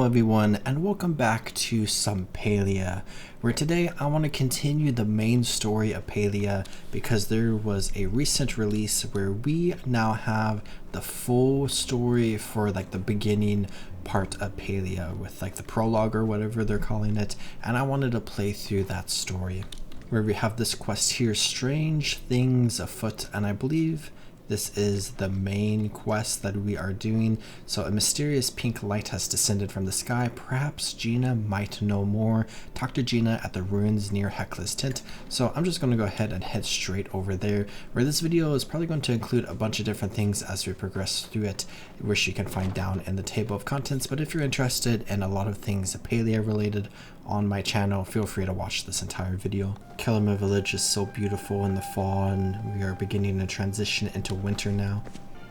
everyone, and welcome back to some Palia, where today I want to continue the main story of Palia because there was a recent release where we now have the full story for like the beginning part of Palia with like the prologue or whatever they're calling it, and I wanted to play through that story where we have this quest here, Strange Things Afoot, and I believe this is the main quest that we are doing. So a mysterious pink light has descended from the sky. Perhaps Gina might know more. Talk to Gina at the ruins near Hecla's tent. So I'm just going to go ahead and head straight over there, where this video is probably going to include a bunch of different things as we progress through it, which you can find down in the table of contents. But if you're interested in a lot of things Palia related on my channel, feel free to watch this entire video. Kilima village is so beautiful in the fall, and we are beginning to transition into winter now,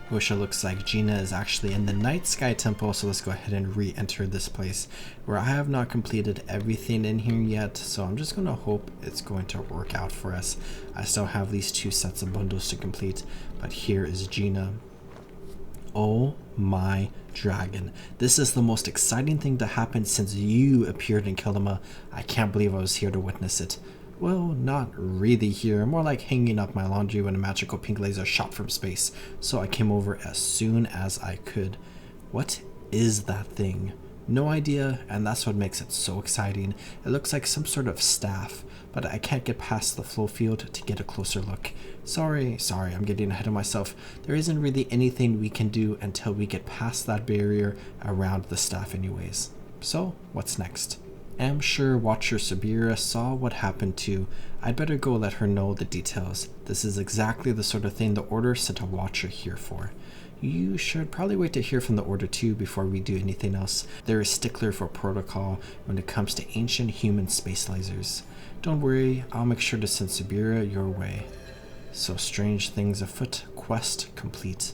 which it looks like Gina is actually in the night sky temple. So let's go ahead and re-enter this place, where I have not completed everything in here yet, so I'm just going to hope it's going to work out for us. I still have these 2 sets of bundles to complete, but here is Gina. Oh my dragon. This is the most exciting thing to happen since you appeared in Kilima. I can't believe I was here to witness it. Well, not really here, more like hanging up my laundry when a magical pink laser shot from space, so I came over as soon as I could. What is that thing? No idea, and that's what makes it so exciting. It looks like some sort of staff, but I can't get past the flow field to get a closer look. Sorry, I'm getting ahead of myself. There isn't really anything we can do until we get past that barrier around the staff anyways. So, what's next? I'm sure Watcher Sabira saw what happened too. I'd better go let her know the details. This is exactly the sort of thing the Order sent a Watcher here for. You should probably wait to hear from the Order too before we do anything else. They're a stickler for protocol when it comes to ancient human space lasers. Don't worry, I'll make sure to send Sabira your way. So, Strange Things Afoot quest complete,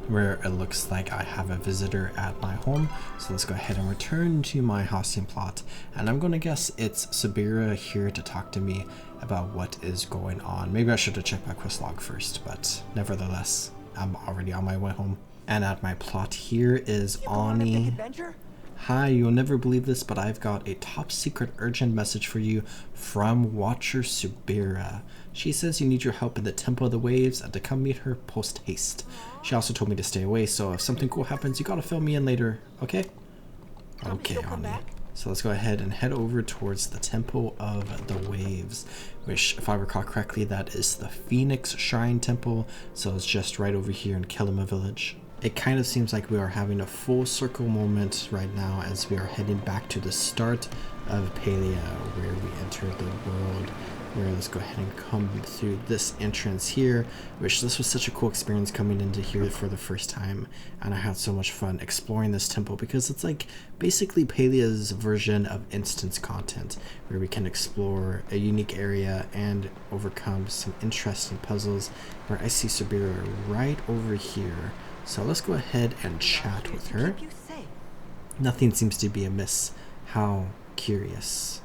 where it looks like I have a visitor at my home. So let's go ahead and return to my housing plot, and I'm going to guess it's Sabira here to talk to me about what is going on. Maybe I should have checked my quest log first, but nevertheless, I'm already on my way home. And at my plot here is Ani. Hi, you'll never believe this, but I've got a top secret urgent message for you from Watcher Sabira. She says you need your help in the Temple of the Waves and to come meet her post haste. She also told me to stay away, so if something cool happens, you gotta fill me in later, okay? Okay, Ani. So let's go ahead and head over towards the Temple of the Waves, which, if I recall correctly, that is the Phoenix Shrine Temple, so it's just right over here in Kilima village. It kind of seems like we are having a full circle moment right now as we are heading back to the start of Palia, where we entered the world. Where let's go ahead and come through this entrance here, which this was such a cool experience coming into here for the first time, and I had so much fun exploring this temple because it's like basically Palia's version of instance content, where we can explore a unique area and overcome some interesting puzzles, where I see Sabira right over here. So let's go ahead and chat with her. Nothing seems to be amiss. How curious.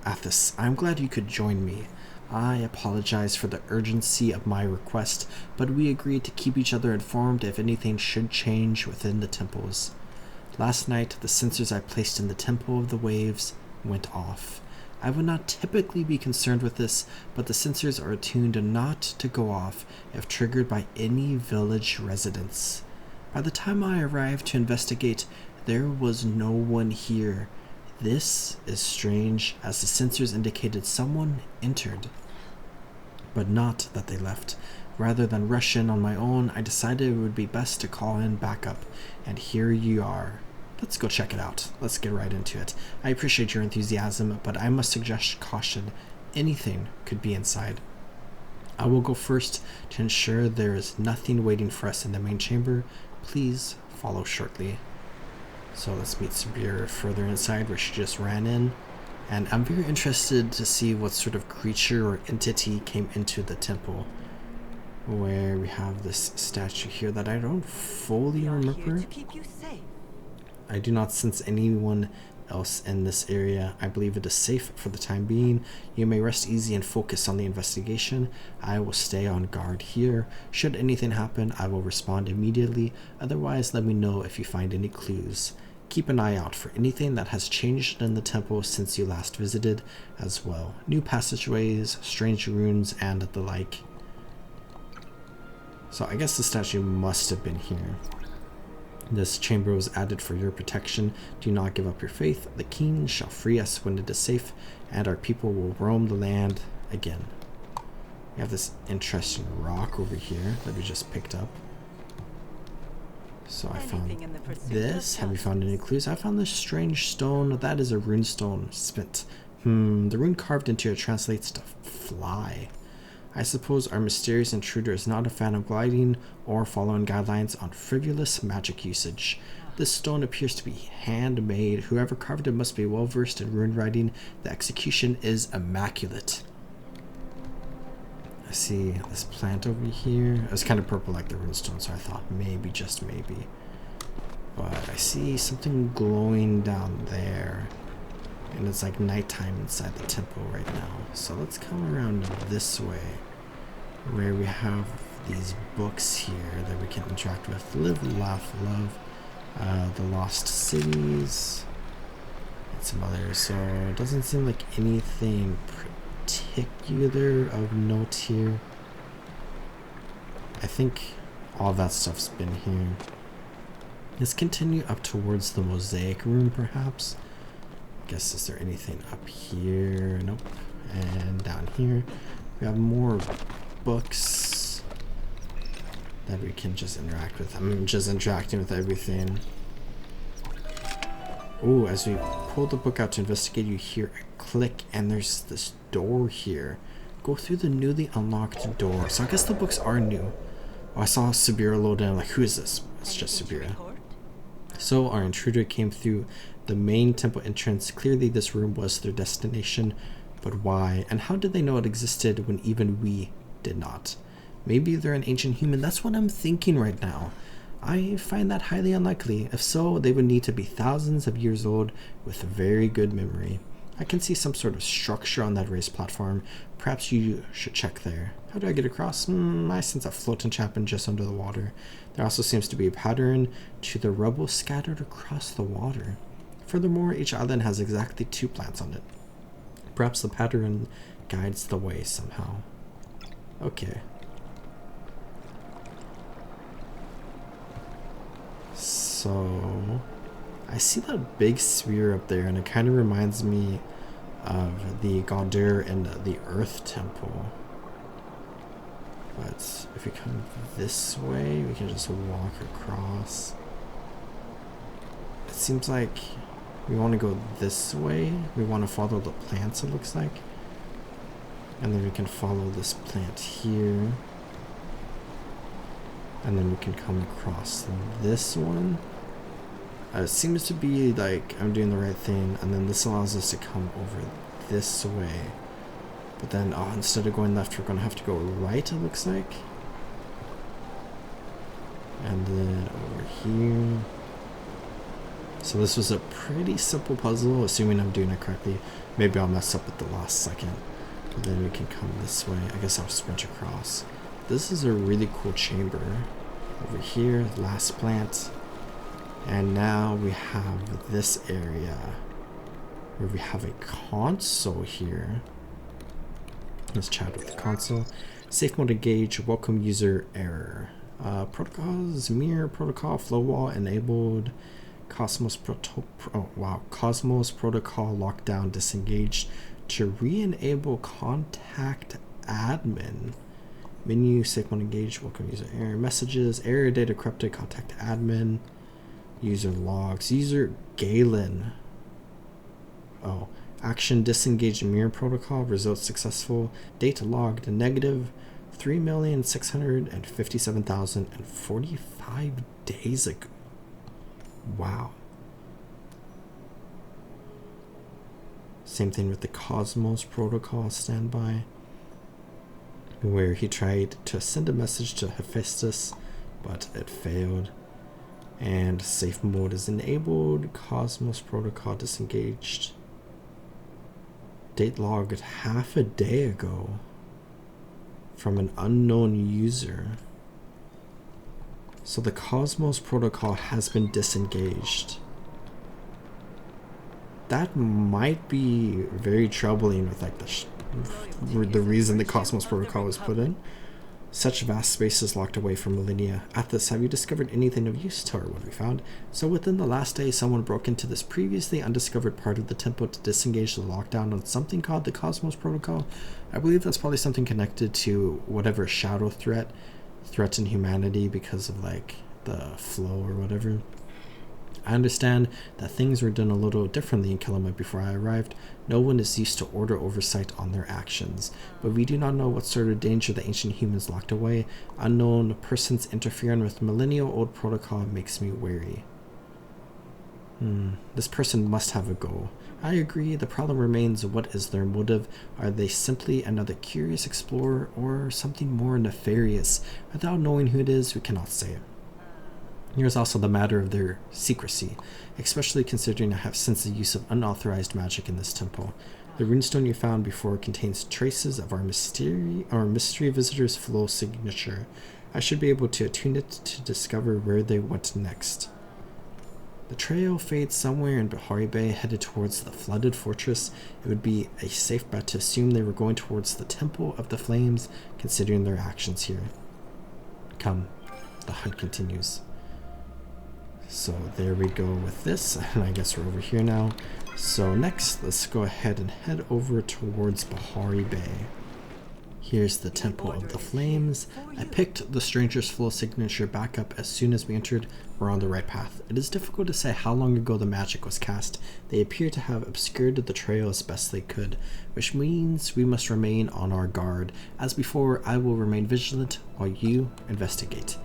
Athos, I'm glad you could join me. I apologize for the urgency of my request, but we agreed to keep each other informed if anything should change within the temples. Last night, the sensors I placed in the Temple of the Waves went off. I would not typically be concerned with this, but the sensors are attuned not to go off if triggered by any village residents. By the time I arrived to investigate, there was no one here. This is strange, as the sensors indicated someone entered, but not that they left. Rather than rush in on my own, I decided it would be best to call in backup, and here you are. Let's go check it out. Let's get right into it. I appreciate your enthusiasm, but I must suggest caution. Anything could be inside. I will go first to ensure there is nothing waiting for us in the main chamber. Please follow shortly. So let's meet Sabira further inside, where she just ran in. And I'm very interested to see what sort of creature or entity came into the temple. Where we have this statue here that I don't fully remember. I do not sense anyone else in this area. I believe it is safe for the time being. You may rest easy and focus on the investigation. I will stay on guard here. Should anything happen, I will respond immediately. Otherwise, let me know if you find any clues. Keep an eye out for anything that has changed in the temple since you last visited as well. New passageways, strange runes, and the like. So I guess the statue must have been here. This chamber was added for your protection. Do not give up your faith. The king shall free us when it is safe, and our people will roam the land again. We have this interesting rock over here that we just picked up. So I found this. Have you found any clues? I found this strange stone. That is a rune stone. Spent. The rune carved into it translates to fly. I suppose our mysterious intruder is not a fan of gliding or following guidelines on frivolous magic usage. This stone appears to be handmade. Whoever carved it must be well versed in rune writing. The execution is immaculate. I see this plant over here. It was kind of purple like the runestone, so I thought maybe, just maybe. But I see something glowing down there. And it's like nighttime inside the temple right now. So let's come around this way, where we have these books here that we can interact with. Live, laugh, love. The Lost Cities. And some others. So it doesn't seem like anything particular of note here. I think all that stuff's been here. Let's continue up towards the mosaic room, perhaps. Guess, is there anything up here? Nope. And down here we have more books that we can just interact with. I'm just interacting with everything. Oh, as we pull the book out to investigate, you hear a click, and there's this door here. Go through the newly unlocked door. So I guess the books are new. Oh, I saw Sabira load in. I'm like, who is this? It's just Sabira. So our intruder came through the main temple entrance. Clearly this room was their destination, but why? And how did they know it existed when even we did not? Maybe they're an ancient human. That's what I'm thinking right now. I find that highly unlikely. If so, they would need to be thousands of years old with a very good memory. I can see some sort of structure on that raised platform. Perhaps you should check there. How do I get across? I sense a float enchantment just under the water. There also seems to be a pattern to the rubble scattered across the water. Furthermore, each island has exactly 2 plants on it. Perhaps the pattern guides the way somehow. Okay. So I see that big sphere up there, and it kind of reminds me of the Gaudir in the Earth Temple. But if we come this way, we can just walk across. It seems like we want to go this way. We want to follow the plants, it looks like. And then we can follow this plant here. And then we can come across this one. It seems to be like I'm doing the right thing, and then this allows us to come over this way. But then, instead of going left, we're going to have to go right, it looks like. And then over here. So this was a pretty simple puzzle, assuming I'm doing it correctly. Maybe I'll mess up at the last second. But then we can come this way. I guess I'll sprint across. This is a really cool chamber. Over here, last plant. And now we have this area where we have a console here. Let's chat with the console. Safe mode engage, welcome user error. Protocols, mirror protocol, flow wall enabled. Cosmos Cosmos protocol lockdown disengaged. To re-enable contact admin. Menu, safe mode engage, welcome user error. Messages, error data corrupted, contact admin. User logs, user Galen. Action disengaged mirror protocol, results successful. Data logged negative 3,657,045 days ago. Wow. Same thing with the Cosmos protocol standby, where he tried to send a message to Hephaestus, but it failed. And safe mode is enabled. Cosmos protocol disengaged. Date logged half a day ago from an unknown user. So the Cosmos protocol has been disengaged. that might be very troubling with like the reason the Cosmos Protocol was put in. Such vast spaces locked away for millennia. At this, have you discovered anything of use? Tell her what we found. So within the last day, someone broke into this previously undiscovered part of the temple to disengage the lockdown on something called the Cosmos Protocol. I believe that's probably something connected to whatever shadow threatened humanity because of like the flow or whatever. I understand that things were done a little differently in Kilima before I arrived. No one is used to order oversight on their actions, but we do not know what sort of danger the ancient humans locked away. Unknown persons interfering with millennial-old protocol makes me wary. This person must have a goal. I agree, the problem remains, what is their motive? Are they simply another curious explorer or something more nefarious? Without knowing who it is, we cannot say it. Here's also the matter of their secrecy, especially considering I have sensed the use of unauthorized magic in this temple. The runestone you found before contains traces of our mystery visitor's flow signature. I should be able to attune it to discover where they went next. The trail fades somewhere in Bahari Bay, headed towards the flooded fortress. It would be a safe bet to assume they were going towards the Temple of the Flames, considering their actions here. Come, the hunt continues. So there we go with this, and I guess we're over here now. So next, let's go ahead and head over towards Bahari Bay. Here's the Temple of the Flames. I picked the Stranger's Flow signature back up as soon as we entered. We're on the right path. It is difficult to say how long ago the magic was cast. They appear to have obscured the trail as best they could, which means we must remain on our guard. As before, I will remain vigilant while you investigate.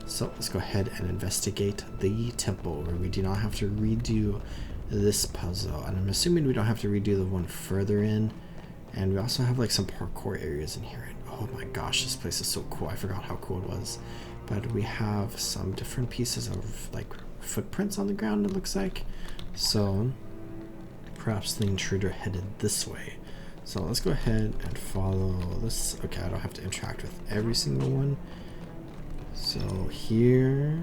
So let's go ahead and investigate the temple, where we do not have to redo this puzzle. And I'm assuming we don't have to redo the one further in. And we also have like some parkour areas in here. And oh my gosh, this place is so cool. I forgot how cool it was. But we have some different pieces of like footprints on the ground, it looks like. So perhaps the intruder headed this way. So let's go ahead and follow this. Okay, I don't have to interact with every single one. So here,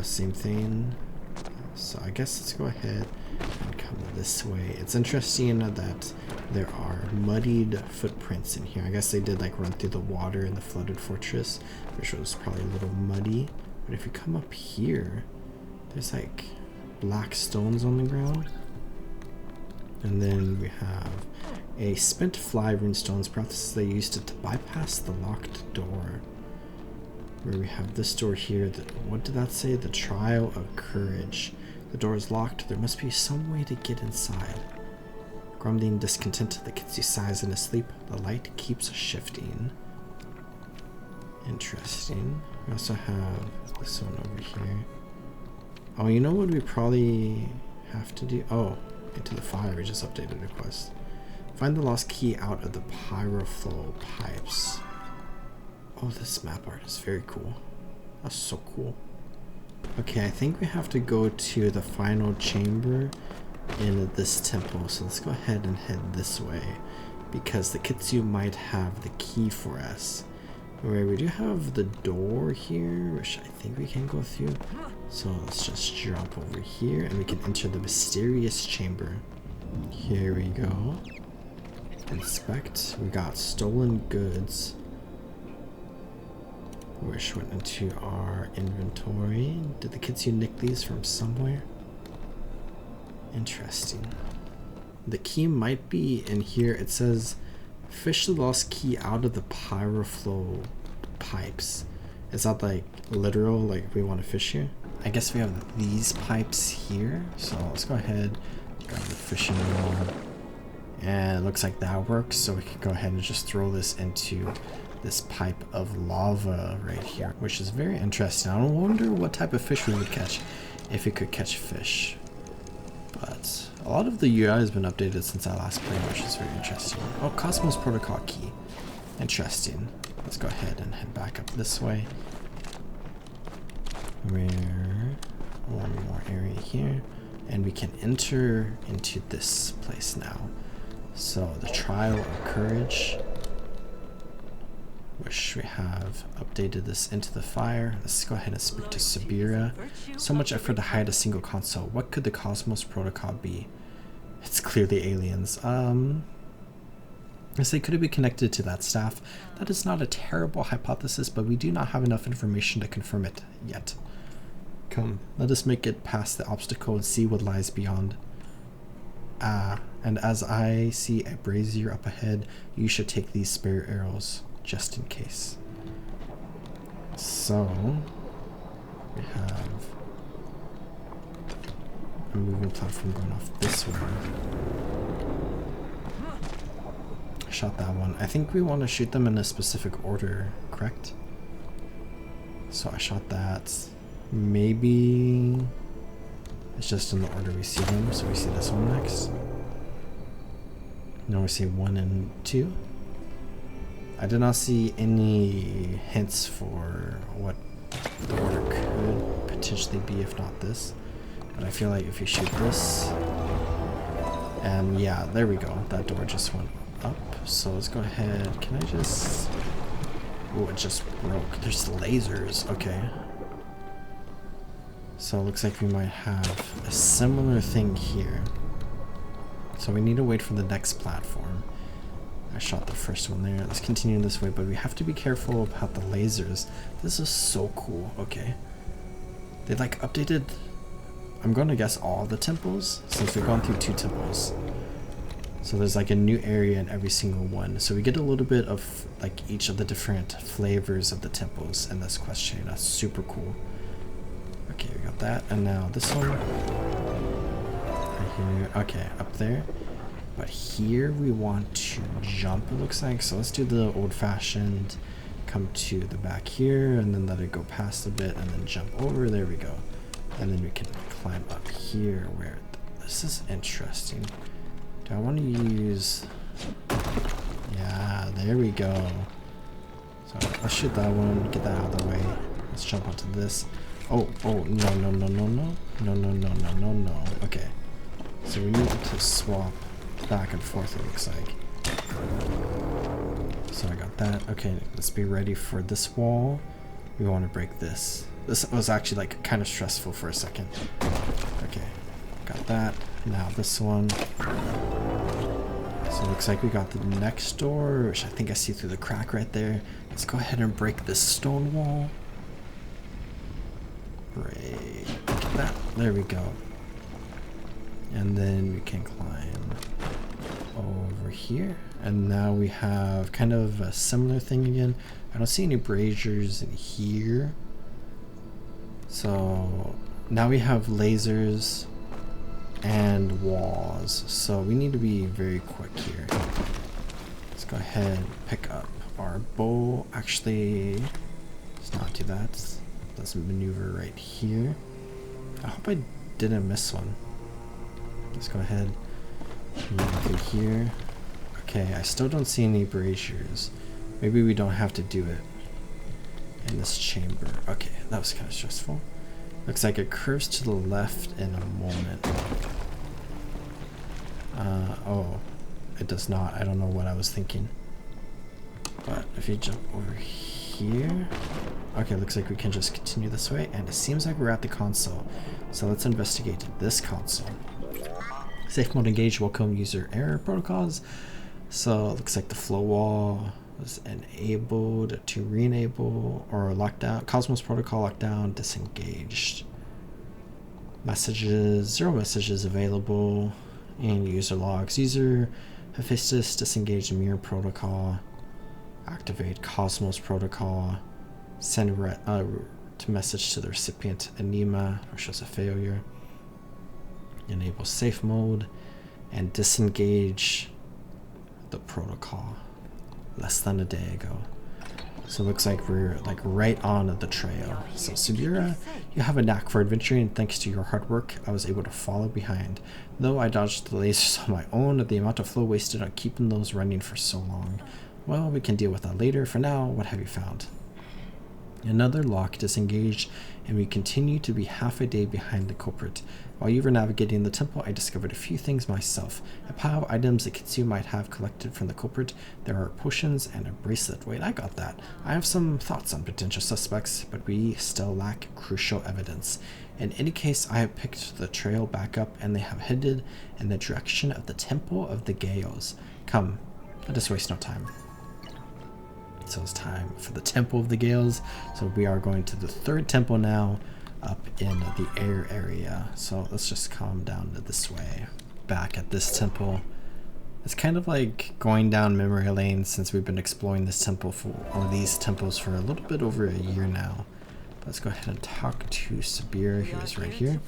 same thing. So I guess let's go ahead and come this way. It's interesting that there are muddied footprints in here. I guess they did like run through the water in the flooded fortress, which was probably a little muddy. But if you come up here, there's like black stones on the ground. And then we have a spent fly runestones. Perhaps they used it to bypass the locked door. Where we have this door here. What did that say? The Trial of Courage. The door is locked. There must be some way to get inside. Grumbling discontent, the Kitsu sighs in his sleep. The light keeps shifting. Interesting. We also have this one over here. Oh, you know what we probably have to do? Oh, into the fire. We just updated the quest. Find the lost key out of the pyroflow pipes. Oh, this map art is very cool. That's so cool. Okay, I think we have to go to the final chamber in this temple. So let's go ahead and head this way, because the Kitsu might have the key for us. Where we do have the door here, which I think we can go through. So let's just jump over here and we can enter the mysterious chamber. Here we go. Inspect. We got stolen goods, which went into our inventory. Did the Kitsu nick these from somewhere? Interesting. The key might be in here. It says, fish the lost key out of the pyroflow pipes. Is that like literal, like we want to fish here? I guess we have these pipes here. So let's go ahead, grab the fishing rod. And it looks like that works. So we can go ahead and just throw this into this pipe of lava right here, which is very interesting. I wonder what type of fish we would catch if it could catch fish. But a lot of the UI has been updated since I last played, which is very interesting. Oh, Cosmos Protocol key. Interesting. Let's go ahead and head back up this way. Where one more area here, and we can enter into this place now. So the Trial of Courage, which we have updated this into the fire. Let's go ahead and speak to Sabira. So much effort to hide a single console. What could the Cosmos Protocol be? It's clearly aliens. I say, could it be connected to that staff? That is not a terrible hypothesis, but we do not have enough information to confirm it yet. Come, let us make it past the obstacle and see what lies beyond. Ah, and as I see a brazier up ahead, you should take these spare arrows, just in case. So, we have a moving platform going off this way. Shot that one. I think we want to shoot them in a specific order, correct? So I shot that. Maybe it's just in the order we see them. So we see this one next. Now we see 1 and 2. I did not see any hints for what the order could potentially be, if not this. But I feel like if you shoot this, and yeah, there we go. That door just went up. So let's go ahead. Can I just... Oh, it just broke. There's lasers. Okay. So it looks like we might have a similar thing here. So we need to wait for the next platform. I shot the first one there. Let's continue this way, but we have to be careful about the lasers. This is so cool. Okay. They like updated, I'm going to guess, all the temples, since we've gone through 2 temples. So there's like a new area in every single one. So we get a little bit of like each of the different flavors of the temples in this quest chain. That's super cool. Okay, we got that. And now this one. Right here. Okay, up there. But here we want to jump, it looks like. So let's do the old-fashioned. Come to the back here and then let it go past a bit and then jump over. There we go. And then we can climb up here where... This is interesting. Do I want to use... Yeah, there we go. So let's shoot that one, get that out of the way. Let's jump onto this. Oh, no. No. Okay. So we need to swap back and forth, it looks like. So I got that. Okay, let's be ready for this wall. We want to break this. This was actually like kind of stressful for a second. Okay, got that. Now this one. So it looks like we got the next door, which I think I see through the crack right there. Let's go ahead and break this stone wall. Break that. There we go. And then we can climb over here. And now we have kind of a similar thing again. I don't see any braziers in here. So now we have lasers and walls. So we need to be very quick here. Let's go ahead and pick up our bow. Actually, let's not do that. Let's maneuver right here. I hope I didn't miss one. Let's go ahead and move through here. Okay, I still don't see any braziers. Maybe we don't have to do it in this chamber. Okay, that was kind of stressful. Looks like it curves to the left in a moment. Oh, it does not. I don't know what I was thinking. But if you jump over here... Okay, looks like we can just continue this way. And it seems like we're at the console. So let's investigate this console. Safe mode engaged. Welcome user error protocols. So it looks like the flow wall was enabled to re-enable or lockdown. Cosmos protocol lockdown disengaged. Messages, 0 messages available in user logs. User Hephaestus disengaged mirror protocol. Activate Cosmos protocol. Send to message to the recipient Anima, which shows a failure. Enable safe mode and disengage the protocol. Less than a day ago. So it looks like we're like right on the trail. So Subira, you have a knack for adventuring. Thanks to your hard work, I was able to follow behind. Though I dodged the lasers on my own, the amount of flow wasted on keeping those running for so long. Well, we can deal with that later. For now, what have you found? Another lock disengaged, and we continue to be half a day behind the culprit. While you were navigating the temple, I discovered a few things myself. A pile of items that Kitsu might have collected from the culprit. There are potions and a bracelet. Wait, I got that. I have some thoughts on potential suspects, but we still lack crucial evidence. In any case, I have picked the trail back up, and they have headed in the direction of the Temple of the Gales. Come, let us waste no time. So it's time for the Temple of the Gales. So we are going to the third temple now, up in the air area. So let's just come down this way. Back at this temple. It's kind of like going down memory lane since we've been exploring this temple or these temples for a little bit over a year now. Let's go ahead and talk to Sabir, who is right here.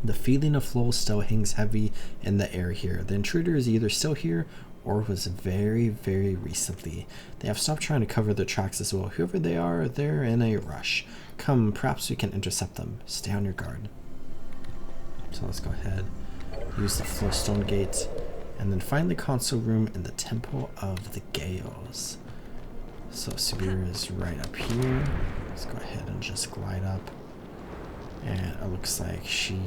The feeling of flow still hangs heavy in the air here. The intruder is either still here or was very, very recently. They have stopped trying to cover their tracks as well. Whoever they are, they're in a rush. Come, perhaps we can intercept them. Stay on your guard. So let's go ahead, use the flowstone gate, and then find the console room in the Temple of the Gales. So Sabir is right up here. Let's go ahead and just glide up. And it looks like she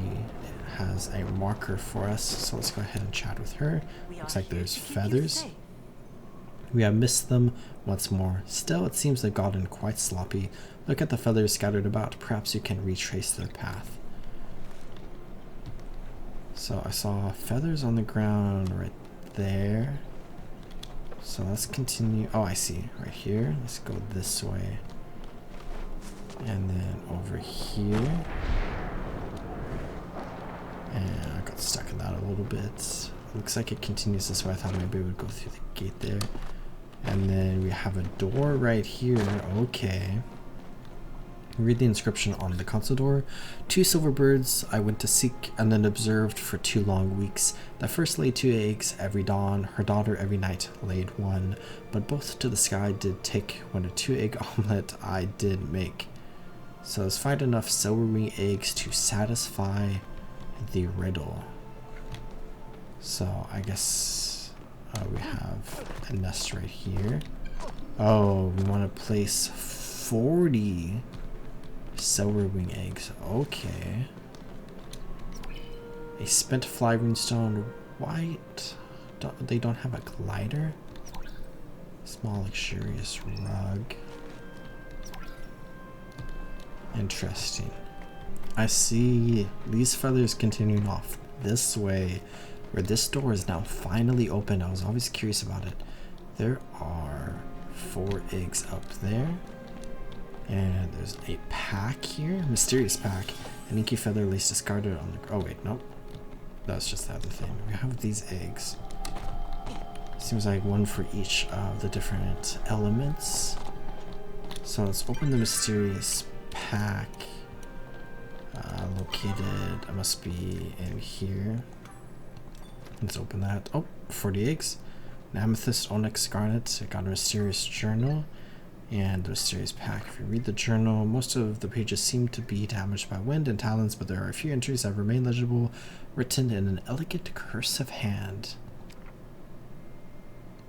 has a marker for us, so let's go ahead and chat with her. Looks like there's feathers. We have missed them once more. Still, it seems they've gotten quite sloppy. Look at the feathers scattered about. Perhaps you can retrace their path. So I saw feathers on the ground right there. So let's continue. Oh, I see. Right here. Let's go this way. And then over here. And I got stuck in that a little bit. Looks like it continues this way. I thought maybe it would go through the gate there. And then we have a door right here. Okay. Read the inscription on the console door. 2 silver birds I went to seek and then observed for 2 long weeks. The first laid 2 eggs every dawn. Her daughter every night laid 1. But both to the sky did take when a 2-egg omelet I did make. So let's find enough silver wing eggs to satisfy the riddle. So I guess we have a nest right here. Oh, we want to place 40 silver wing eggs. Okay. A spent fly runestone. Why they don't have a glider? Small luxurious rug. Interesting. I see these feathers continuing off this way, where this door is now finally open. I was always curious about it. There are 4 eggs up there, and there's a pack here, mysterious pack. An inky feather lace discarded on the. Oh wait, nope. That's just the other thing. We have these eggs. Seems like 1 for each of the different elements. So let's open the mysterious pack. Located, it must be in here. Let's open that. Oh, 40 eggs. An amethyst, onyx, garnet. I got a mysterious journal and the mysterious pack. If you read the journal, most of the pages seem to be damaged by wind and talons, but there are a few entries that remain legible, written in an elegant cursive hand.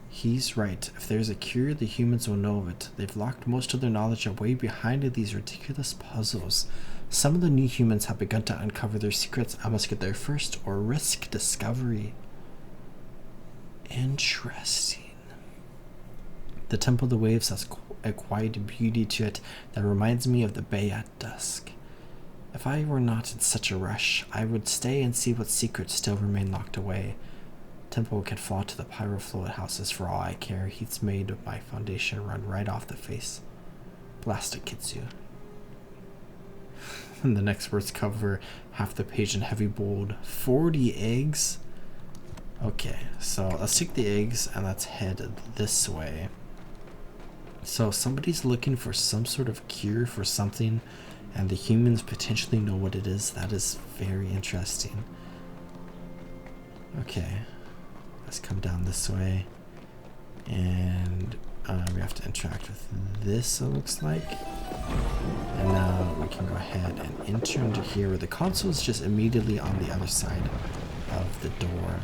He's right. If there's a cure, the humans will know of it. They've locked most of their knowledge away behind these ridiculous puzzles. Some of the new humans have begun to uncover their secrets. I must get there first or risk discovery. Interesting. The Temple of the Waves has a quiet beauty to it that reminds me of the bay at dusk. If I were not in such a rush, I would stay and see what secrets still remain locked away. Temple can fall to the pyrofluid houses for all I care. Heat's made of my foundation run right off the face. Blast it, Kitsu. And the next words cover half the page in heavy bold. 40 eggs? Okay, so let's take the eggs and let's head this way. So somebody's looking for some sort of cure for something, and the humans potentially know what it is. That is very interesting. Okay, let's come down this way, and we have to interact with this, it looks like. And now we can go ahead and enter into here, where the console is just immediately on the other side of the door.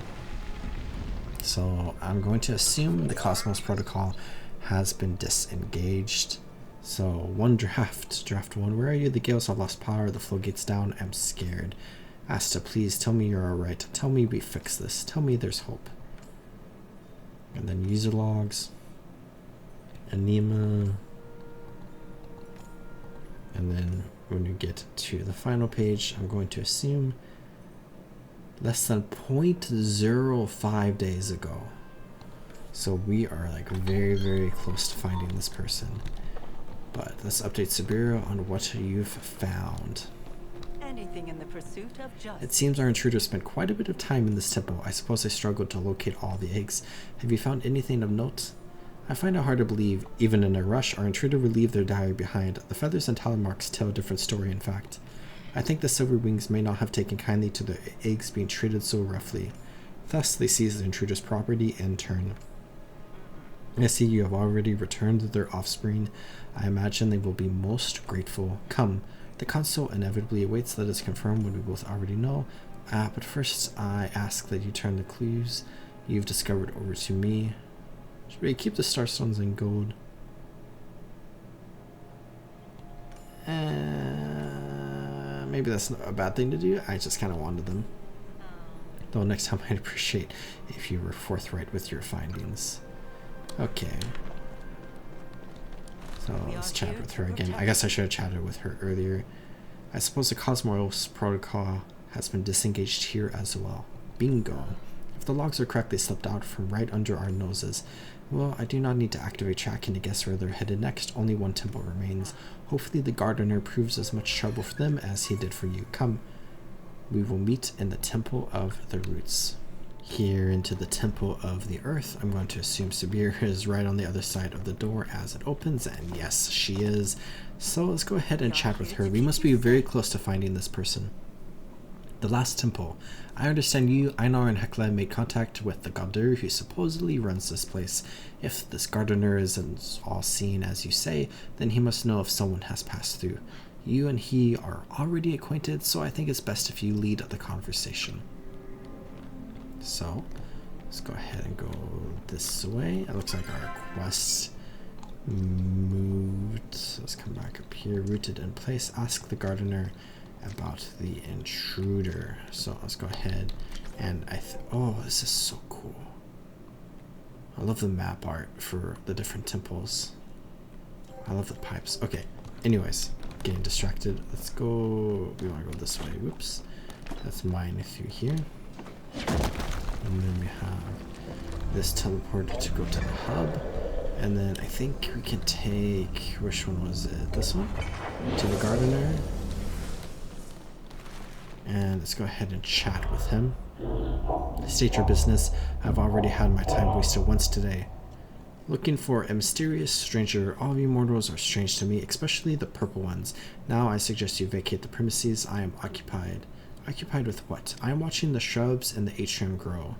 So I'm going to assume the Cosmos protocol has been disengaged. So, one draft. Draft 1. Where are you? The gales have lost power. The floodgates down. I'm scared. Asta, please tell me you're alright. Tell me we fix this. Tell me there's hope. And then user logs. Anima. And then when you get to the final page, I'm going to assume less than 0.05 days ago. So we are like very, very close to finding this person. But let's update Sabiro on what you've found. Anything in the pursuit of justice. It seems our intruder spent quite a bit of time in this temple. I suppose they struggled to locate all the eggs. Have you found anything of note? I find it hard to believe, even in a rush, our intruder would leave their diary behind. The feathers and talon marks tell a different story, in fact. I think the silver wings may not have taken kindly to their eggs being treated so roughly. Thus, they seize the intruder's property in turn. I see you have already returned their offspring. I imagine they will be most grateful. Come, the console inevitably awaits. Let us confirm what we both already know. But first, I ask that you turn the clues you've discovered over to me. Should we keep the starstones in gold? Maybe that's not a bad thing to do. I just kind of wanted them. Though next time I'd appreciate if you were forthright with your findings. Okay. So let's chat with her again. I guess I should have chatted with her earlier. I suppose the Cosmos protocol has been disengaged here as well. Bingo. If the logs are correct, they slipped out from right under our noses. Well, I do not need to activate tracking to guess where they're headed next. Only one temple remains. Hopefully the gardener proves as much trouble for them as he did for you. Come. We will meet in the Temple of the Roots. Here into the Temple of the Earth. I'm going to assume Sabir is right on the other side of the door as it opens, and yes, she is. So let's go ahead and chat with her. We must be very close to finding this person. The last temple. I understand you, Einar, and Hekla made contact with the Gardener who supposedly runs this place. If this gardener isn't all seen as you say, then he must know if someone has passed through. You and he are already acquainted, so I think it's best if you lead the conversation. So, let's go ahead and go this way. It looks like our quest moved. Let's come back up here. Rooted in place. Ask the gardener about the intruder. So let's go ahead and oh, this is so cool. I love the map art for the different temples. I love the pipes. Okay, anyways, getting distracted. Let's go. We want to go this way. Whoops. That's mine through here. And then we have this teleport to go to the hub. And then I think we can take, which one was it? This one? To the gardener. And let's go ahead and chat with him. State your business. I've already had my time wasted once today. Looking for a mysterious stranger. All of you mortals are strange to me, especially the purple ones. Now I suggest you vacate the premises. I am occupied. Occupied with what? I am watching the shrubs in the atrium grow.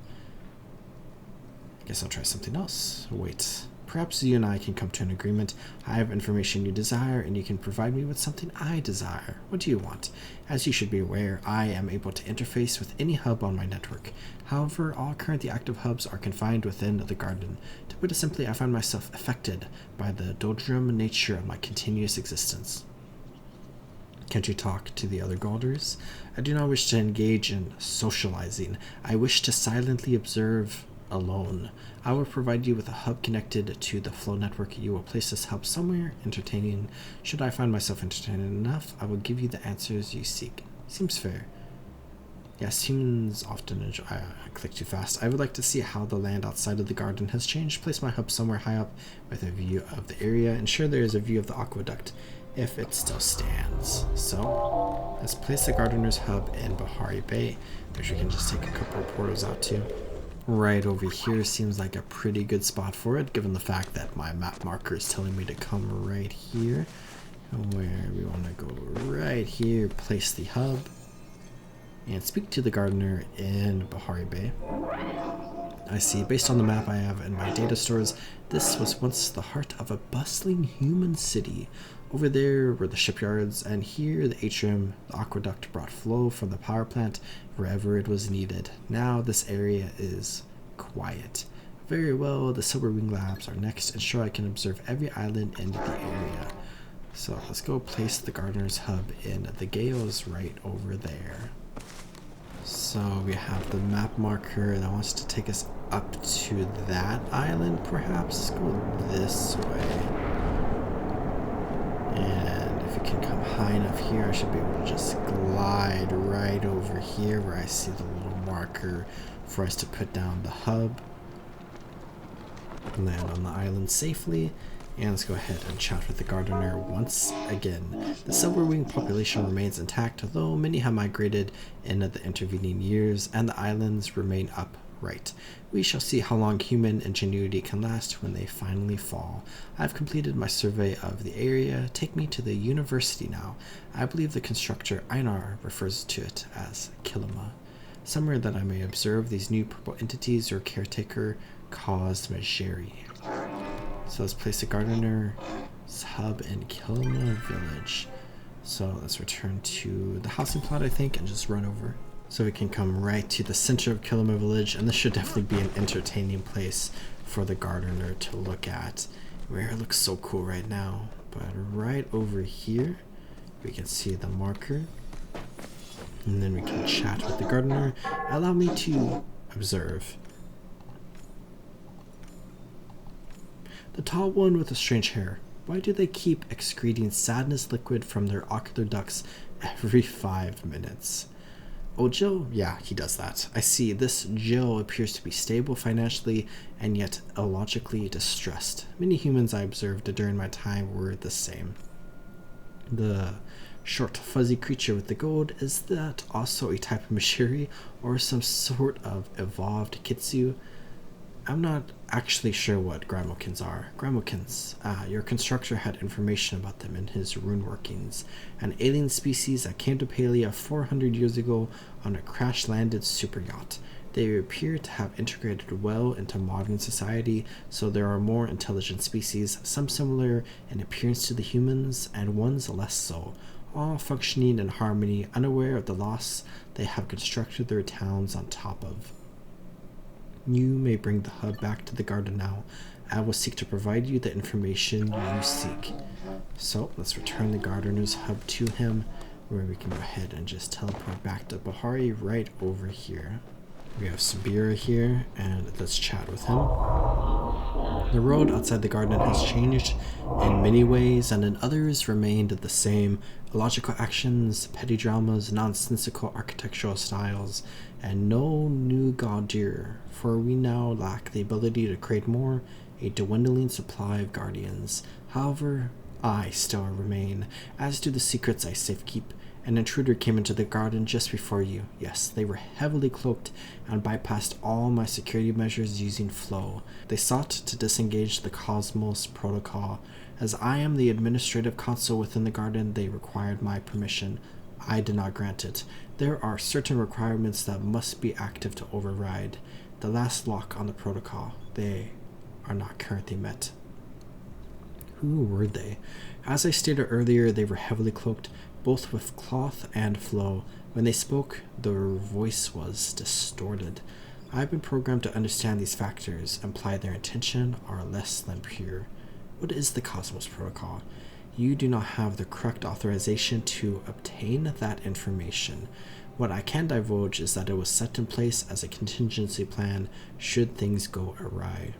I guess I'll try something else. Wait. Perhaps you and I can come to an agreement. I have information you desire, and you can provide me with something I desire. What do you want? As you should be aware, I am able to interface with any hub on my network. However, all currently active hubs are confined within the garden. To put it simply, I find myself affected by the doldrum nature of my continuous existence. Can't you talk to the other Galders? I do not wish to engage in socializing. I wish to silently observe alone. I will provide you with a hub connected to the flow network. You will place this hub somewhere entertaining. Should I find myself entertaining enough, I will give you the answers you seek. Seems fair. Yes, humans often enjoy... I clicked too fast. I would like to see how the land outside of the garden has changed. Place my hub somewhere high up with a view of the area. Ensure there is a view of the aqueduct, if it still stands. So, let's place the gardener's hub in Bahari Bay, which we can just take a couple of portals out to. Right over here seems like a pretty good spot for it, given the fact that my map marker is telling me to come right here. Where we want to go right here, place the hub, and speak to the gardener in Bahari Bay. I see, based on the map I have in my data stores, this was once the heart of a bustling human city. Over there were the shipyards, and here the atrium. The aqueduct brought flow from the power plant wherever it was needed. Now this area is quiet. Very well, the Silver Wing Labs are next. Ensure I can observe every island in the area. So let's go place the gardener's hub in the Gales right over there. So we have the map marker that wants to take us up to that island, perhaps. Let's go this way. And if we can come high enough here, I should be able to just glide right over here where I see the little marker for us to put down the hub. Land on the island safely. And let's go ahead and chat with the gardener once again. The silverwing population remains intact, though many have migrated in the intervening years, and the islands remain upright. We shall see how long human ingenuity can last when they finally fall. I've completed my survey of the area. Take me to the university now. I believe the constructor Einar refers to it as Kilima. Somewhere that I may observe these new purple entities your caretaker caused Majeri. So let's place a gardener's hub in Kilima village. So let's return to the housing plot, I think, and just run over. So we can come right to the center of Kilima village, and this should definitely be an entertaining place for the gardener to look at. Where it looks so cool right now. But right over here, we can see the marker. And then we can chat with the gardener. Allow me to observe. The tall one with the strange hair. Why do they keep excreting sadness liquid from their ocular ducts every 5 minutes? Oh, Jill? Yeah, he does that. I see. This Jill appears to be stable financially and yet illogically distressed. Many humans I observed during my time were the same. The short, fuzzy creature with the gold, is that also a type of Mashiri or some sort of evolved Kitsu? I'm not actually sure what Grimokins are. Grimokins. Your constructor had information about them in his rune workings. An alien species that came to Palia 400 years ago on a crash-landed super yacht. They appear to have integrated well into modern society, so there are more intelligent species, some similar in appearance to the humans, and ones less so. All functioning in harmony, unaware of the loss they have constructed their towns on top of. You may bring the hub back to the garden now. I will seek to provide you the information you seek. So let's return the gardener's hub to him, where we can go ahead and just teleport back to Bahari right over here. We have Sabira here, and let's chat with him. The road outside the garden has changed in many ways, and in others remained the same. Illogical actions, petty dramas, nonsensical architectural styles, and no new Gaudir, for we now lack the ability to create more, a dwindling supply of guardians. However, I still remain, as do the secrets I safekeep. An intruder came into the garden just before you. Yes, they were heavily cloaked and bypassed all my security measures using flow. They sought to disengage the Cosmos Protocol. As I am the administrative consul within the garden, they required my permission. I did not grant it. There are certain requirements that must be active to override the last lock on the protocol. They are not currently met. Who were they? As I stated earlier, they were heavily cloaked, both with cloth and flow. When they spoke, their voice was distorted. I've been programmed to understand these factors, imply their intention are less than pure. What is the Cosmos Protocol? You do not have the correct authorization to obtain that information. What I can divulge is that it was set in place as a contingency plan should things go awry.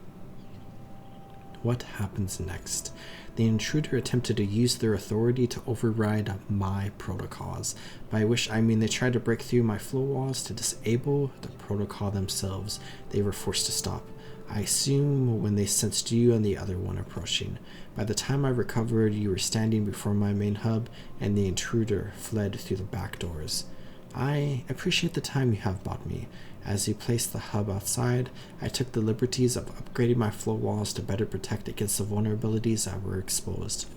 What happens next? The intruder attempted to use their authority to override my protocols, by which I mean they tried to break through my flow walls to disable the protocol themselves. They were forced to stop. I assume when they sensed you and the other one approaching. By the time I recovered, you were standing before my main hub, and the intruder fled through the back doors. I appreciate the time you have bought me. As you placed the hub outside, I took the liberties of upgrading my flow walls to better protect against the vulnerabilities that were exposed.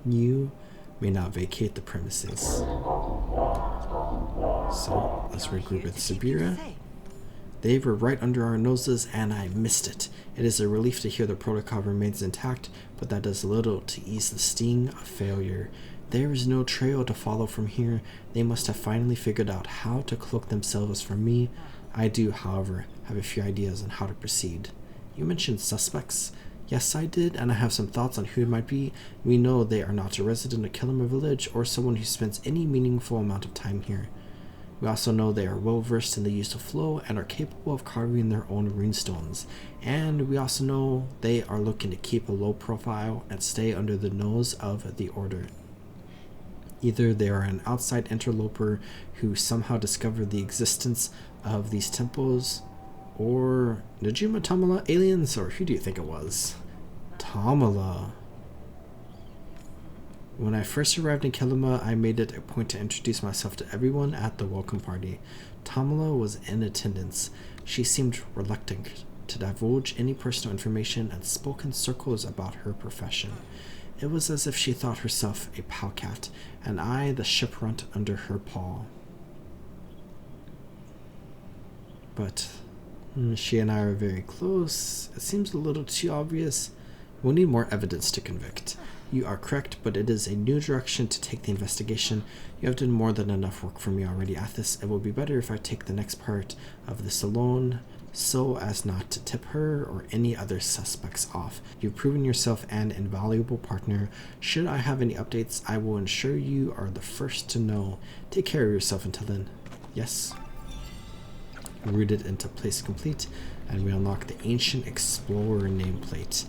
You may now vacate the premises. So, let's regroup with Sabira. They were right under our noses, and I missed it. It is a relief to hear the protocol remains intact, but that does little to ease the sting of failure. There is no trail to follow from here. They must have finally figured out how to cloak themselves from me. I do, however, have a few ideas on how to proceed. You mentioned suspects. Yes, I did, and I have some thoughts on who it might be. We know they are not a resident of Kilima village or someone who spends any meaningful amount of time here. We also know they are well versed in the use of flow and are capable of carving their own runestones. And we also know they are looking to keep a low profile and stay under the nose of the Order. Either they are an outside interloper who somehow discovered the existence of these temples, or Najima Tamala aliens, or who do you think it was? Tamala. When I first arrived in Kilima, I made it a point to introduce myself to everyone at the welcome party. Tamala was in attendance. She seemed reluctant to divulge any personal information and spoke in circles about her profession. It was as if she thought herself a powcat, and I the shiprunt under her paw. But she and I are very close. It seems a little too obvious. We'll need more evidence to convict. You are correct, but it is a new direction to take the investigation. You have done more than enough work for me already at this. It will be better if I take the next part of this alone, so as not to tip her or any other suspects off. You've proven yourself an invaluable partner. Should I have any updates, I will ensure you are the first to know. Take care of yourself until then. Yes. Rooted into place complete, and we unlock the Ancient Explorer nameplate.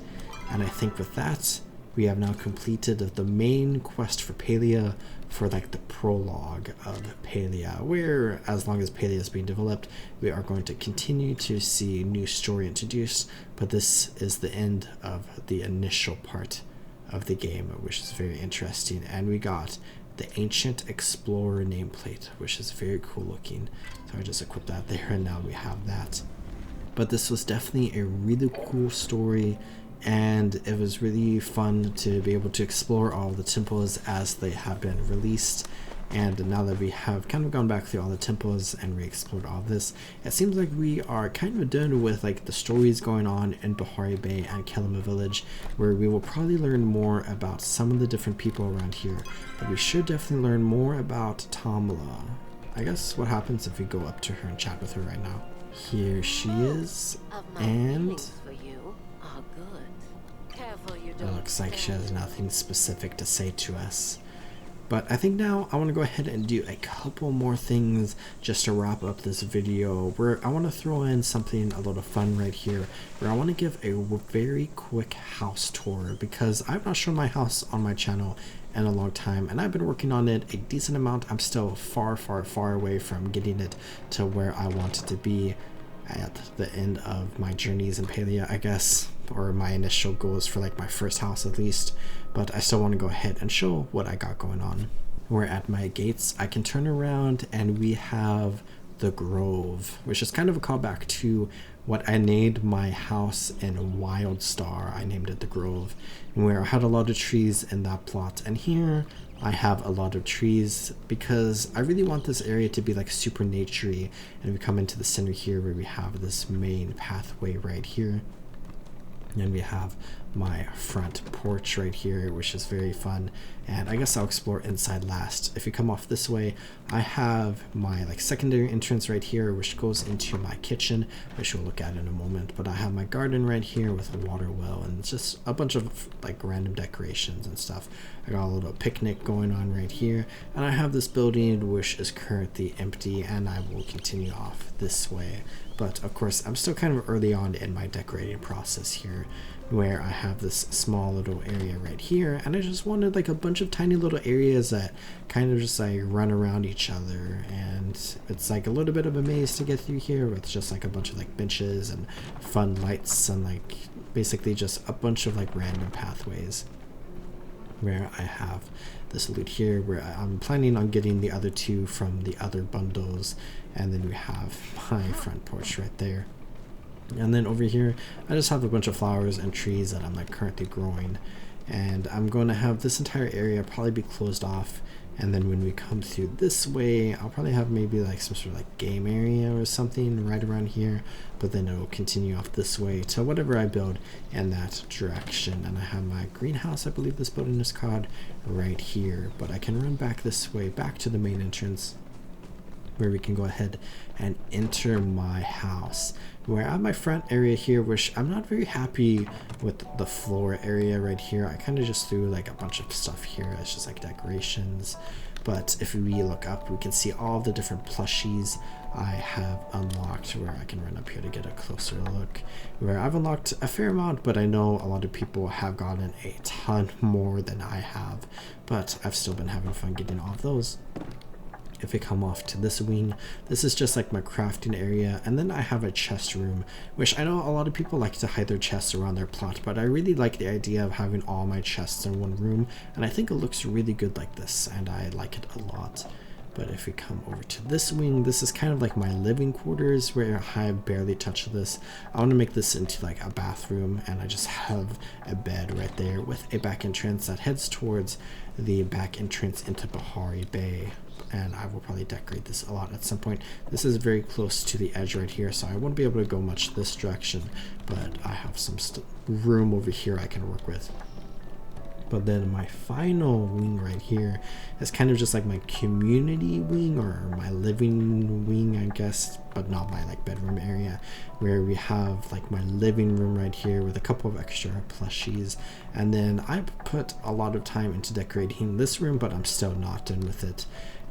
And I think with that, we have now completed the main quest for Palia, for like the prologue of Palia, where as long as Palia is being developed, we are going to continue to see new story introduced, but this is the end of the initial part of the game, which is very interesting. And we got the Ancient Explorer nameplate, which is very cool looking. So I just equipped that there, and now we have that. But this was definitely a really cool story, and it was really fun to be able to explore all the temples as they have been released. And now that we have kind of gone back through all the temples and re-explored all this, it seems like we are kind of done with like the stories going on in Bahari Bay and Kilima village, where we will probably learn more about some of the different people around here. But we should definitely learn more about Tamala. I guess what happens if we go up to her and chat with her right now. Here she is, and it looks like she has nothing specific to say to us. But I think now I want to go ahead and do a couple more things just to wrap up this video, where I want to throw in something a little fun right here, where I want to give a very quick house tour, because I've not shown my house on my channel in a long time, and I've been working on it a decent amount. I'm still far away from getting it to where I want it to be at the end of my journeys in Palia, I guess, or my initial goals for like my first house at least. But I still want to go ahead and show what I got going on. We're at my gates. I can turn around and we have the Grove, which is kind of a callback to what I named my house in Wildstar. I named it the Grove, and where I had a lot of trees in that plot. And here I have a lot of trees because I really want this area to be like super naturey. And we come into the center here where we have this main pathway right here. And we have my front porch right here, which is very fun, and I guess I'll explore inside last. If you come off this way, I have my like secondary entrance right here, which goes into my kitchen, which we'll look at in a moment. But I have my garden right here with a water well, and it's just a bunch of like random decorations and stuff. I got a little picnic going on right here, and I have this building which is currently empty, and I will continue off this way. But of course, I'm still kind of early on in my decorating process here, where I have this small little area right here, and I just wanted like a bunch of tiny little areas that kind of just like run around each other, and it's like a little bit of a maze to get through here with just like a bunch of like benches and fun lights and like basically just a bunch of like random pathways, where I have this loot here where I'm planning on getting the other two from the other bundles. And then we have my front porch right there. And then over here, I just have a bunch of flowers and trees that I'm like currently growing. And I'm going to have this entire area probably be closed off. And then when we come through this way, I'll probably have maybe like some sort of like game area or something right around here. But then it'll continue off this way to whatever I build in that direction. And I have my greenhouse, I believe this building is called, right here. But I can run back this way, back to the main entrance. where we can go ahead and enter my house, where I have my front area here, which I'm not very happy with the floor area right here. I kind of just threw like a bunch of stuff here. It's just like decorations. But if we look up, we can see all the different plushies I have unlocked, where I can run up here to get a closer look, where I've unlocked a fair amount, but I know a lot of people have gotten a ton more than I have, but I've still been having fun getting all of those. If we come off to this wing, this is just like my crafting area, and then I have a chest room, which I know a lot of people like to hide their chests around their plot, but I really like the idea of having all my chests in one room, and I think it looks really good like this, and I like it a lot. But if we come over to this wing, this is kind of like my living quarters, where I barely touch this. I want to make this into like a bathroom, and I just have a bed right there with a back entrance that heads towards the back entrance into Bahari Bay. And I will probably decorate this a lot at some point. This is very close to the edge right here, so I won't be able to go much this direction, but I have some room over here I can work with. But then my final wing right here is kind of just like my community wing, or my living wing, I guess, but not my like bedroom area, where we have like my living room right here with a couple of extra plushies. And then I put a lot of time into decorating this room, but I'm still not done with it,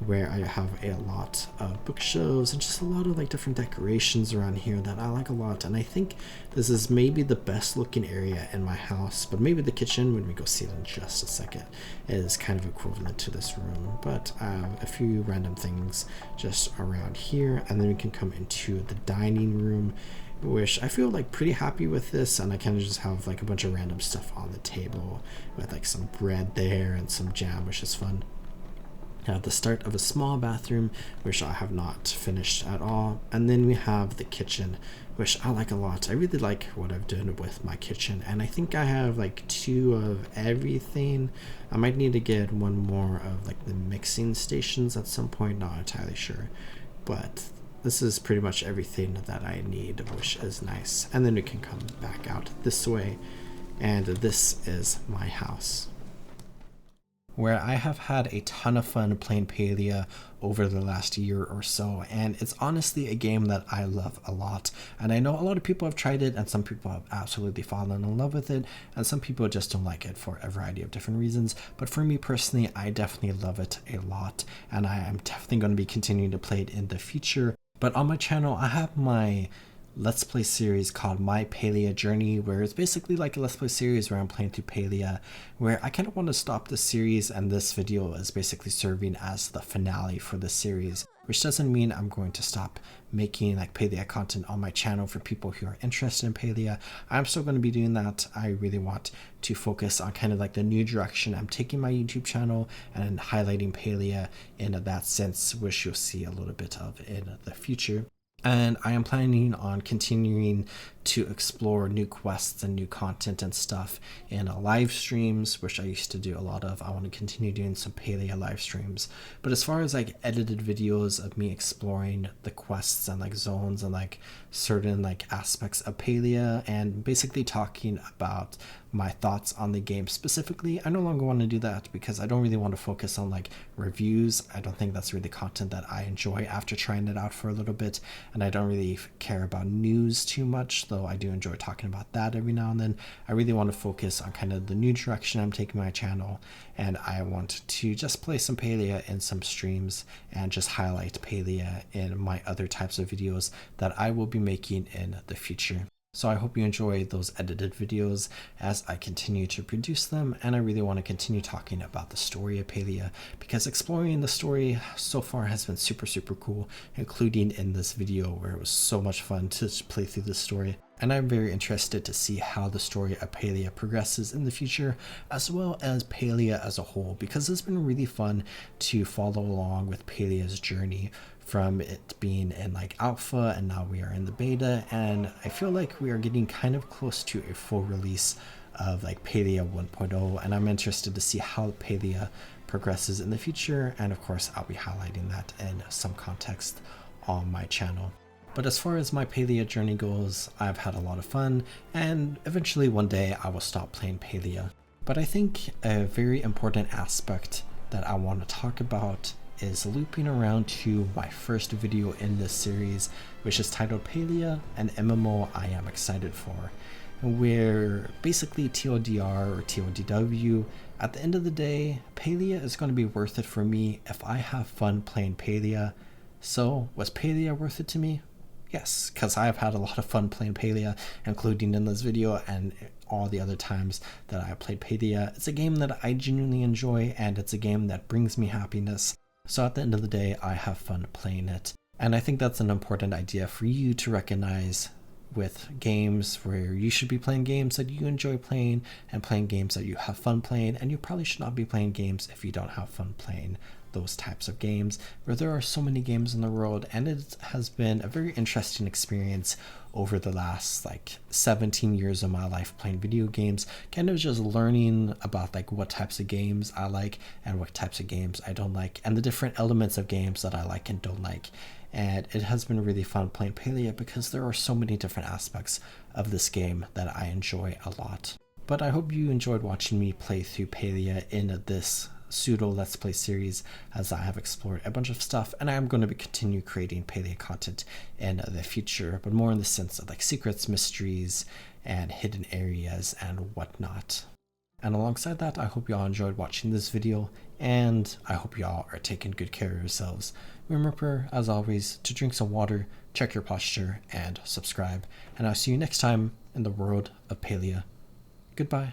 where I have a lot of bookshelves and just a lot of like different decorations around here that I like a lot. And I think this is maybe the best looking area in my house, but maybe the kitchen, when we go see it in just a second, is kind of equivalent to this room. But I have a few random things just around here, and then we can come into the dining room, which I feel like pretty happy with this, and I kind of just have like a bunch of random stuff on the table with like some bread there and some jam, which is fun. At the start of a small bathroom, which I have not finished at all, and then we have the kitchen, which I like a lot. I really like what I've done with my kitchen, and I think I have like 2 of everything. I might need to get 1 more of like the mixing stations at some point, not entirely sure, but this is pretty much everything that I need, which is nice. And then we can come back out this way, and this is my house, where I have had a ton of fun playing Palia over the last year or so, and it's honestly a game that I love a lot. And I know a lot of people have tried it, and some people have absolutely fallen in love with it, and some people just don't like it for a variety of different reasons. But for me personally, I definitely love it a lot, and I am definitely going to be continuing to play it in the future. But on my channel, I have my Let's Play series called My Palia Journey, where it's basically like a Let's Play series where I'm playing through Palia, where I kind of want to stop the series, and this video is basically serving as the finale for the series, which doesn't mean I'm going to stop making like Palia content on my channel for people who are interested in Palia. I'm still going to be doing that. I really want to focus on kind of like the new direction I'm taking my YouTube channel, and highlighting Palia in that sense, which you'll see a little bit of in the future. And I am planning on continuing to explore new quests and new content and stuff in live streams, which I used to do a lot of. I want to continue doing some Palia live streams. But as far as like edited videos of me exploring the quests and like zones and like certain like aspects of Palia, and basically talking about my thoughts on the game specifically, I no longer want to do that, because I don't really want to focus on like reviews. I don't think that's really content that I enjoy after trying it out for a little bit, and I don't really care about news too much, though I do enjoy talking about that every now and then. I really want to focus on kind of the new direction I'm taking my channel, and I want to just play some Palia in some streams and just highlight Palia in my other types of videos that I will be making in the future. So I hope you enjoy those edited videos as I continue to produce them, and I really want to continue talking about the story of Palia, because exploring the story so far has been super cool, including in this video where it was so much fun to play through the story. And I'm very interested to see how the story of Palia progresses in the future, as well as Palia as a whole, because it's been really fun to follow along with Palia's journey from it being in like alpha, and now we are in the beta, and I feel like we are getting kind of close to a full release of like Palia 1.0, and I'm interested to see how Palia progresses in the future, and of course I'll be highlighting that in some context on my channel. But as far as my Palia journey goes, I've had a lot of fun, and eventually one day I will stop playing Palia. But I think a very important aspect that I want to talk about is looping around to my first video in this series, which is titled Palia, an MMO I am excited for, where basically TLDR or TLDW, at the end of the day, Palia is going to be worth it for me if I have fun playing Palia. So was Palia worth it to me? Yes, because I have had a lot of fun playing Palia, including in this video and all the other times that I played Palia. It's a game that I genuinely enjoy, and it's a game that brings me happiness. So at the end of the day, I have fun playing it. And I think that's an important idea for you to recognize with games, where you should be playing games that you enjoy playing and playing games that you have fun playing, and you probably should not be playing games if you don't have fun playing those types of games, where there are so many games in the world. And it has been a very interesting experience over the last 17 years of my life playing video games, kind of just learning about what types of games I like and what types of games I don't like, and the different elements of games that I like and don't like. And it has been really fun playing Palia because there are so many different aspects of this game that I enjoy a lot. But I hope you enjoyed watching me play through Palia in this pseudo Let's Play series, as I have explored a bunch of stuff, and I am going to continue creating Palia content in the future, but more in the sense of secrets, mysteries, and hidden areas and whatnot. And alongside that, I hope y'all enjoyed watching this video, and I hope y'all are taking good care of yourselves. Remember, as always, to drink some water, check your posture, and subscribe. And I'll see you next time in the world of Palia. Goodbye.